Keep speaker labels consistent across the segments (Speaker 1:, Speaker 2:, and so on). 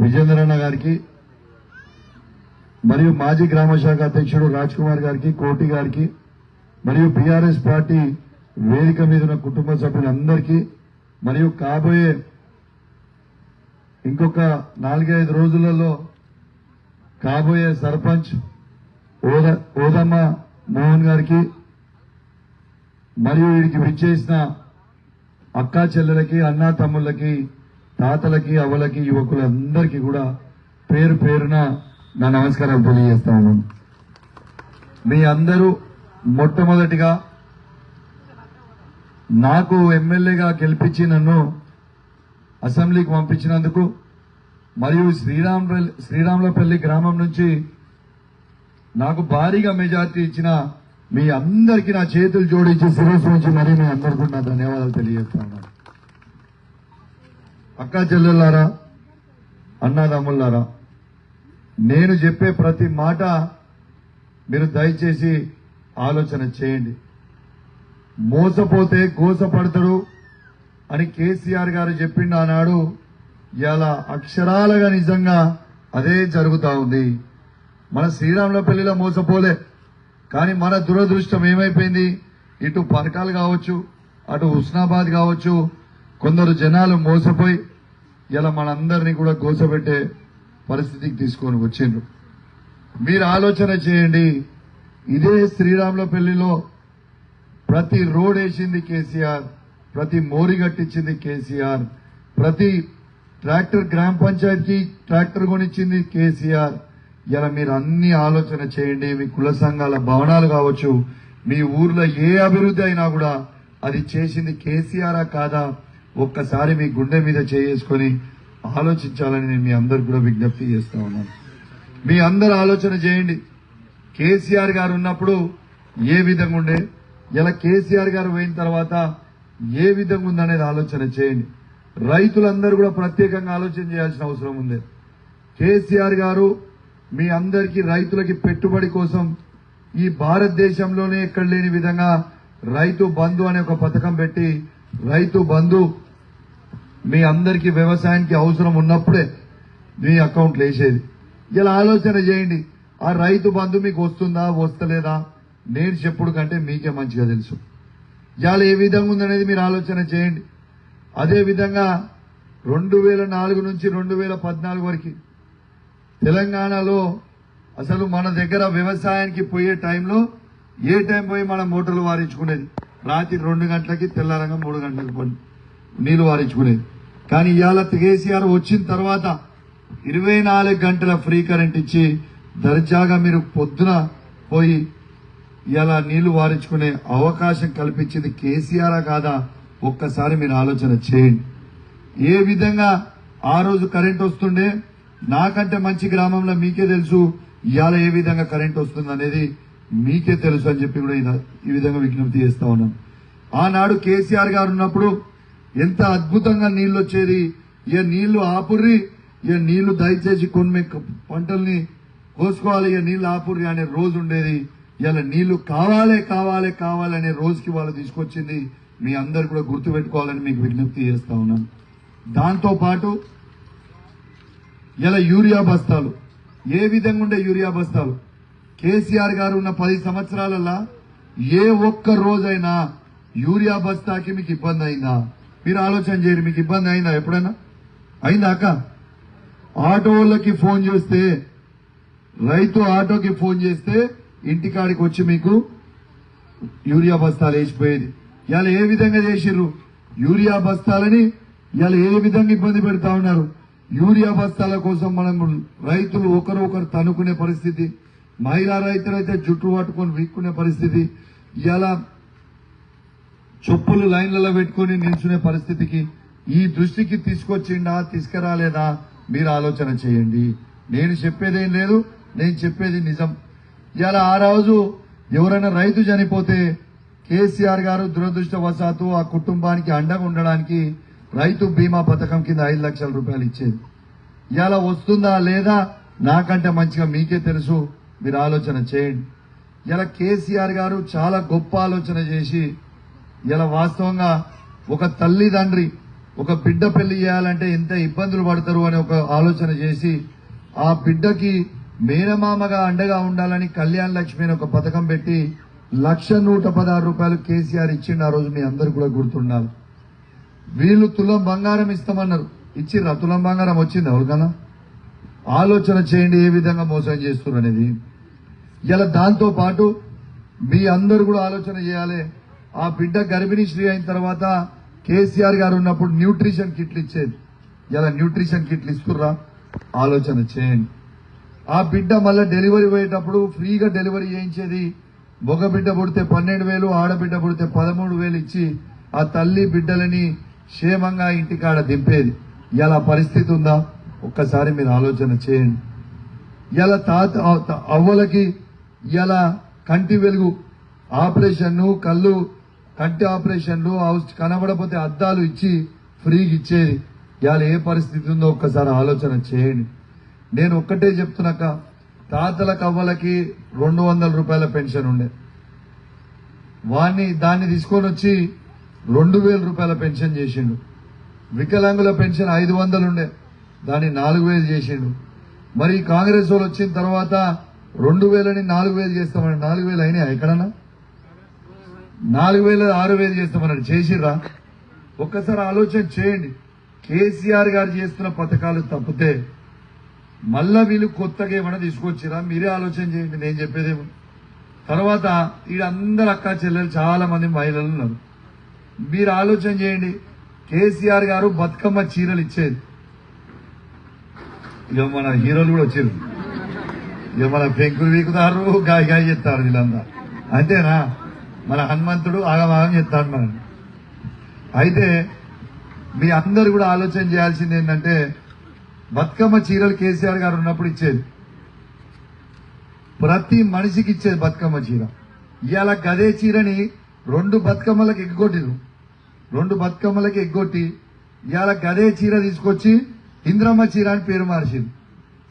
Speaker 1: విజేంద్రన్న గారికి మరియు మాజీ గ్రామ శాఖ అధ్యక్షుడు రాజ్ కుమార్ గారికి, కోటి గారికి మరియు బీఆర్ఎస్ పార్టీ వేదిక మీద ఉన్న కుటుంబ సభ్యులందరికీ మరియు కాబోయే ఇంకొక 4-5 రోజులలో కాబోయే సర్పంచ్ ఓదమ్మ మోహన్ గారికి మరియు వీడికి విచ్చేసిన అక్కా చెల్లెలకి, అన్నా తమ్ముళ్ళకి, తాతలకి, అవ్వలకి, యువకులందరికీ కూడా పేరు పేరున నా నమస్కారం తెలియజేస్తా ఉన్నాను. మీ అందరూ మొట్టమొదటిగా నాకు ఎమ్మెల్యేగా గెలిపించి నన్ను అసెంబ్లీకి పంపించినందుకు మరియు శ్రీరాములపల్లి గ్రామం నుంచి నాకు భారీగా మెజార్టీ ఇచ్చిన మీ అందరికీ నా చేతులు జోడించి శిరస్సు నుంచి మరీ మీ అందరికీ నా ధన్యవాదాలు తెలియజేస్తున్నాను. అక్కా చెల్లెళ్ళారా, అన్నదమ్ములారా, నేను చెప్పే ప్రతి మాట మీరు దయచేసి ఆలోచన చేయండి. మోసపోతే గోసపడతాడు అని కేసీఆర్ గారు చెప్పిండు ఆనాడు. ఇలా అక్షరాలుగా నిజంగా అదే జరుగుతా ఉంది. మన శ్రీరాములపల్లిలో మోసపోలే, కానీ మన దురదృష్టం ఏమైపోయింది, ఇటు పరకాలు కావచ్చు, అటు హుస్నాబాద్ కావచ్చు, కొందరు జనాలు మోసపోయి ఇలా మనందరినీ కూడా గోసపెట్టే పరిస్థితికి తీసుకొని వచ్చిండ్రు. మీరు ఆలోచన చేయండి. ఇదే శ్రీరాములపల్లిలో ప్రతి రోడ్ వేసింది కేసీఆర్, ప్రతి మోరి కట్టించింది కేసీఆర్, ప్రతి ట్రాక్టర్ గ్రామ పంచాయతీకి ట్రాక్టర్ కొనిచ్చింది కేసీఆర్. ఇలా మీరు అన్ని ఆలోచన చేయండి. మీ కుల సంఘాల భవనాలు కావచ్చు, మీ ఊర్లో ఏ అభివృద్ధి అయినా కూడా అది చేసింది కేసీఆరా కాదా ఒక్కసారి మీ గుండె మీద చేసుకొని ఆలోచించాలని నేను మీ అందరికి కూడా విజ్ఞప్తి చేస్తా ఉన్నాను. మీ అందరు ఆలోచన చేయండి. కేసీఆర్ గారు ఉన్నప్పుడు ఏ విధంగా ఉండే, ఇలా కేసీఆర్ గారు పోయిన తర్వాత ఏ విధంగా ఉందనేది ఆలోచన చేయండి. రైతులందరూ కూడా ప్రత్యేకంగా ఆలోచన చేయాల్సిన అవసరం ఉంది. కేసీఆర్ గారు మీ అందరికీ రైతులకి పెట్టుబడి కోసం ఈ భారతదేశంలోనే ఎక్కడ లేని విధంగా రైతు బంధు అనే ఒక పథకం పెట్టి, రైతు బంధు మీ అందరికీ వ్యవసాయానికి అవసరం ఉన్నప్పుడే మీ అకౌంట్లు వేసేది. ఇలా ఆలోచన చేయండి. ఆ రైతు బంధు మీకు వస్తుందా వస్తలేదా నేను చెప్పుడు కంటే మీకే మంచిగా తెలుసు. ఇవాళ ఏ విధంగా ఉందనేది మీరు ఆలోచన చేయండి. అదేవిధంగా 2004 నుంచి 2014 వరకు తెలంగాణలో అసలు మన దగ్గర వ్యవసాయానికి పోయే టైంలో ఏ టైం పోయి మనం మోటార్లు వారించుకునేది, రాత్రి 2 గంటలకి, తెల్లారంగా 3 గంటలకు నీళ్లు వారించుకునేది. కానీ ఇవాళ కేసీఆర్ వచ్చిన తర్వాత 24 గంటల ఫ్రీ కరెంట్ ఇచ్చి దర్జాగా మీరు పొద్దున పోయి ఇలా నీళ్లు వారించుకునే అవకాశం కల్పించింది కేసీఆర్ కాదా ఒక్కసారి మీరు ఆలోచన చేయండి. ఏ విధంగా ఆ రోజు కరెంట్ వస్తుండే, నాకంటే మంచి గ్రామంలో మీకే తెలుసు ఇవాళ ఏ విధంగా కరెంట్ వస్తుంది అనేది మీకే తెలుసు అని చెప్పి కూడా ఈ విధంగా విజ్ఞప్తి చేస్తా ఉన్నాం. ఆనాడు కేసీఆర్ గారు ఉన్నప్పుడు ఎంత అద్భుతంగా నీళ్లు వచ్చేది. ఇక నీళ్లు ఆపుర్రి, ఇక నీళ్లు దయచేసి కొన్ని పంటల్ని కోసుకోవాలి, ఇక నీళ్లు ఆపుర్రి అనే రోజు ఉండేది. ఇలా నీళ్లు కావాలి కావాలి కావాలి అనే రోజుకి వాళ్ళు తీసుకొచ్చింది మీ అందరు కూడా గుర్తుపెట్టుకోవాలని మీకు విజ్ఞప్తి చేస్తా ఉన్నాను. దాంతో పాటు ఇలా యూరియా బస్తాలు, ఏ విధంగా ఉండే యూరియా బస్తాలు, కేసీఆర్ గారు ఉన్న 10 సంవత్సరాలలో ఏ ఒక్క రోజైనా యూరియా బస్తాకి మీకు ఇబ్బంది అయిందా? మీరు ఆలోచన చేయరు. మీకు ఇబ్బంది అయిందా? ఎప్పుడైనా అయిందా? అక్క ఆటో వాళ్ళకి ఫోన్ చేస్తే, రైతు ఆటోకి ఫోన్ చేస్తే ఇంటికాడికి వచ్చి మీకు యూరియా బస్తాలు వేసిపోయేది. ఇవాళ ఏ విధంగా చేసిర్రు? యూరియా బస్తాలని ఇవాళ ఏ విధంగా ఇబ్బంది పెడతా ఉన్నారు. యూరియా బస్తాల కోసం మనం రైతులు ఒకరు తనుకునే పరిస్థితి, మహిళా రైతులైతే జుట్టు పట్టుకొని వీక్కునే పరిస్థితి, ఇవాళ చొప్పులు లైన్లలో పెట్టుకుని నిల్చునే పరిస్థితికి ఈ దృష్టికి తీసుకొచ్చిండా తీసుకురాలేదా మీరు ఆలోచన చేయండి. నేను చెప్పేదేం లేదు, నేను చెప్పేది నిజం. ఇవాళ ఆ రోజు ఎవరైనా రైతు చనిపోతే కేసీఆర్ గారు దురదృష్టవశాత్తు ఆ కుటుంబానికి అండగా ఉండడానికి రైతు బీమా పథకం కింద 5 లక్షల రూపాయలు ఇచ్చేది. ఇవాళ వస్తుందా లేదా నాకంటే మంచిగా మీకే తెలుసు. మీరు ఆలోచన చేయండి. ఇలా కేసీఆర్ గారు చాలా గొప్ప ఆలోచన చేసి ఇలా వాస్తవంగా ఒక తల్లిదండ్రి ఒక బిడ్డ పెళ్లి చేయాలంటే ఎంత ఇబ్బందులు పడతారు అని ఒక ఆలోచన చేసి ఆ బిడ్డకి మేనమామగా అండగా ఉండాలని కళ్యాణ లక్ష్మి అని ఒక పథకం పెట్టి 1,116 కేసీఆర్ ఇచ్చిండు. ఆ రోజు మీ అందరు కూడా గుర్తుండాలి. వీళ్ళు తులం బంగారం ఇస్తామన్నారు, ఇచ్చిర్రా? తులం బంగారం వచ్చింది ఎవరికన్నా? ఆలోచన చేయండి ఏ విధంగా మోసం చేస్తున్నారు అనేది. ఇలా దాంతో పాటు మీ అందరు కూడా ఆలోచన చేయాలి. ఆ బిడ్డ గర్భిణీ శ్రీ అయిన తర్వాత కేసీఆర్ గారు ఉన్నప్పుడు న్యూట్రిషన్ కిట్లు ఇచ్చేది. ఇలా న్యూట్రిషన్ కిట్లు ఇస్తుర్రా? ఆలోచన చేయండి. ఆ బిడ్డ మళ్ళీ డెలివరీ పోయేటప్పుడు ఫ్రీగా డెలివరీ చేయించేది. మగ బిడ్డ పుడితే 12,000, ఆడబిడ్డ పుడితే 13,000 ఇచ్చి ఆ తల్లి బిడ్డలని క్షేమంగా ఇంటికాడ దింపేది. ఇలా పరిస్థితి ఉందా? ఒక్కసారి మీరు ఆలోచన చేయండి. ఇలా అవ్వలకి ఇలా కంటి వెలుగు ఆపరేషన్ను, కళ్ళు కంటి ఆపరేషన్లు కనబడపోతే అద్దాలు ఇచ్చి ఫ్రీగా ఇచ్చేది. ఇవాళ ఏ పరిస్థితి ఉందో ఒక్కసారి ఆలోచన చేయండి. నేను ఒక్కటే చెప్తున్నాక, తాతలకు అవ్వలకి 200 రూపాయల పెన్షన్ ఉండే, దాన్ని తీసుకొని వచ్చి 2,000 రూపాయల పెన్షన్ చేసిండు. వికలాంగుల పెన్షన్ 500 ఉండే, దాన్ని 4,000 చేసిండు. మరి కాంగ్రెస్ వాళ్ళు వచ్చిన తర్వాత 2,000ని 4,000 చేస్తామన్నాడు. 4,000 అయినాయా ఎక్కడన్నా? 4,000 6,000 చేస్తామన్నాడు. చేసిర్రా? ఒక్కసారి ఆలోచన చేయండి. కేసీఆర్ గారు చేస్తున్న పథకాలు తప్పితే మళ్ళా వీళ్ళు కొత్తగా ఏమైనా తీసుకొచ్చిరా? మీరే ఆలోచన చేయండి. నేను చెప్పేదేమో. తర్వాత ఈడ అందరు అక్క చెల్లెలు చాలా మంది మహిళలు ఉన్నారు. మీరు ఆలోచన చేయండి. కేసీఆర్ గారు బతుకమ్మ చీరలు ఇచ్చేది. ఇక మన హీరోలు కూడా వచ్చారు. ఇక మన పెంకులు వీకుతారు, గాయ గాయ చెప్తారు వీళ్ళంతా. అంతేనా? మన హనుమంతుడు ఆగమాగం చెప్తాడు మనం. అయితే మీ అందరు కూడా ఆలోచన చేయాల్సింది ఏంటంటే, బతుకమ్మ చీరలు కేసీఆర్ గారు ఉన్నప్పుడు ఇచ్చేది. ప్రతి మనిషికి ఇచ్చేది బతుకమ్మ చీర. ఇవాళ గదే చీరని 2 బతుకమ్మలకు ఎగ్గొట్టిరు. 2 బతుకమ్మలకి ఎగ్గొట్టి ఇవాళ గదే చీర తీసుకొచ్చి ఇంద్రమ్మ చీర అని పేరు మార్చింది.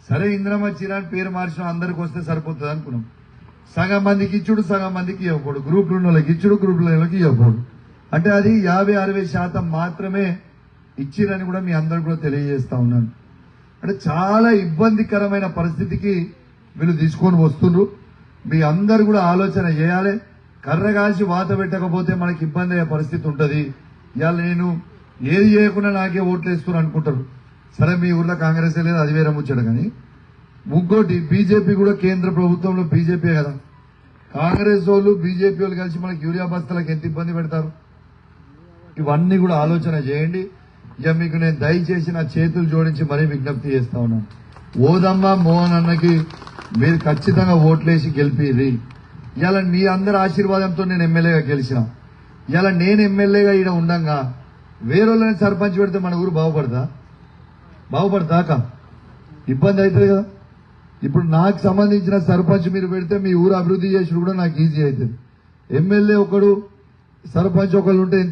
Speaker 1: సరే, ఇంద్రమ్మ చీర అని పేరు మార్చిన అందరికి వస్తే సరిపోతుంది అనుకున్నాం. సగం మందికి ఇచ్చుడు, సగం మందికి ఇవ్వకూడదు. గ్రూపులు ఉన్న వాళ్ళకి ఇచ్చుడు, గ్రూపుల వాళ్ళకి ఇవ్వకూడదు. అంటే అది 50-60% మాత్రమే ఇచ్చిరని కూడా మీ అందరు కూడా తెలియజేస్తా ఉన్నాను. అంటే చాలా ఇబ్బందికరమైన పరిస్థితికి వీళ్ళు తీసుకొని వస్తున్నారు. మీ అందరు కూడా ఆలోచన చేయాలి. కర్ర కాల్చి వాత పెట్టకపోతే మనకి ఇబ్బంది అయ్యే పరిస్థితి ఉంటుంది. ఇవాళ నేను ఏది చేయకుండా నాకే ఓట్లు వేస్తున్నారు అనుకుంటారు. సరే, మీ ఊర్లో కాంగ్రెస్ లేదు, అది వేరే ముచ్చట. కానీ ఇంకోటి, బీజేపీ కూడా కేంద్ర ప్రభుత్వంలో బీజేపీ కదా. కాంగ్రెస్ వాళ్ళు బీజేపీ వాళ్ళు కలిసి మనకి యూరియా బస్తాలకు ఎంత ఇబ్బంది పెడతారు. ఇవన్నీ కూడా ఆలోచన చేయండి. ఇక మీకు నేను దయచేసి నా చేతులు జోడించి మరీ విజ్ఞప్తి చేస్తా ఉన్నాను. ఓదమ్మ మోహన్ అన్నకి మీరు ఖచ్చితంగా ఓట్లేసి గెలిపిరి. ఇలా మీ అందరి ఆశీర్వాదంతో నేను ఎమ్మెల్యేగా గెలిచిన. ఇలా నేను ఎమ్మెల్యేగా ఈడ ఉండంగా వేరేళ్ళని సర్పంచ్ పెడితే మన ఊరు బాగుపడతాక ఇబ్బంది అవుతుంది కదా. ఇప్పుడు నాకు సంబంధించిన సర్పంచ్ మీరు పెడితే మీ ఊరు అభివృద్ధి చేసి కూడా నాకు ఈజీ అవుతుంది. ఎమ్మెల్యే ఒకడు, సర్పంచ్ ఒకళ్ళు ఉంటే